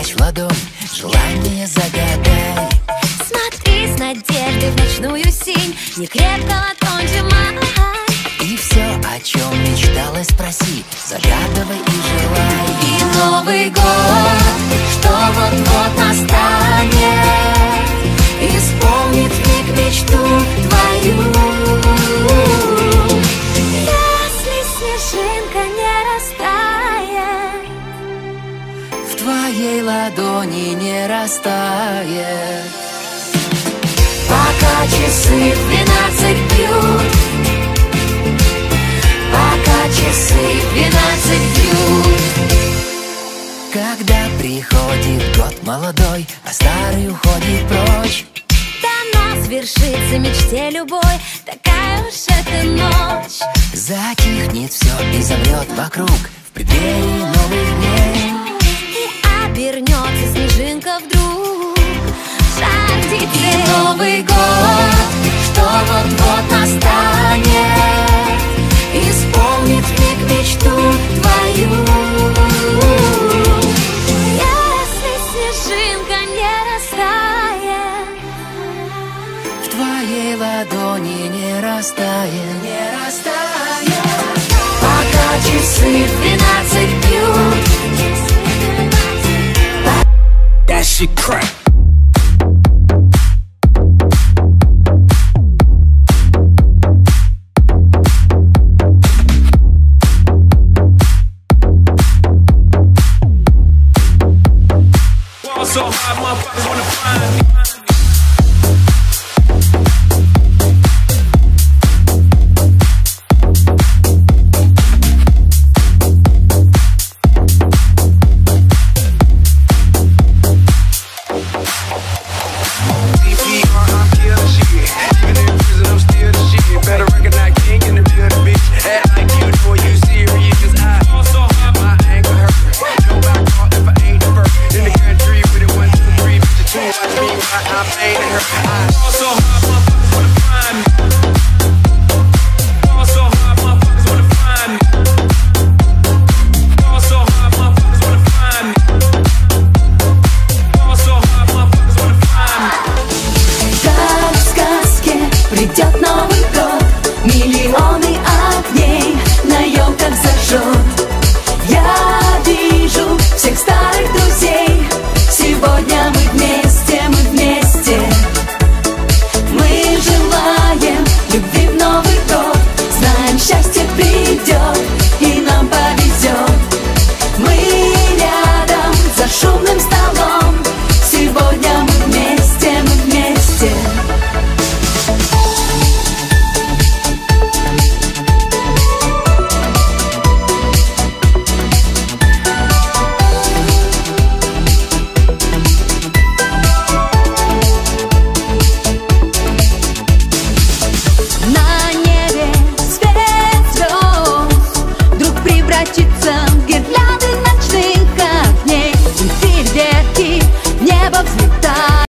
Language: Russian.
спрячь в ладонь, желание загадай. Смотри с надеждой в ночную синь, не крепко ладонь сжимай. И все, о чем мечтала, спроси, загадывай и желай. И Новый год, что вот-вот настанет, исполнит вмиг мечту твою. Если снежинка не растает, В твоей ладони не растает. пока часы в 12 бьют, пока часы в 12 бьют. Когда приходит год молодой, а старый уходит прочь, Дано свершится мечте любой, такая уж эта ночь. затихнет все и замрет вокруг в преддверии новых дней. И обернется снежинка вдруг шар птицы. Новый год, Что вот-вот настанет, исполнит вмиг мечту твою. Если снежинка не растает, в твоей ладони не растает, не растает. пока часы в 12 бьют. That shit crack. So hard, motherfuckers wanna find me.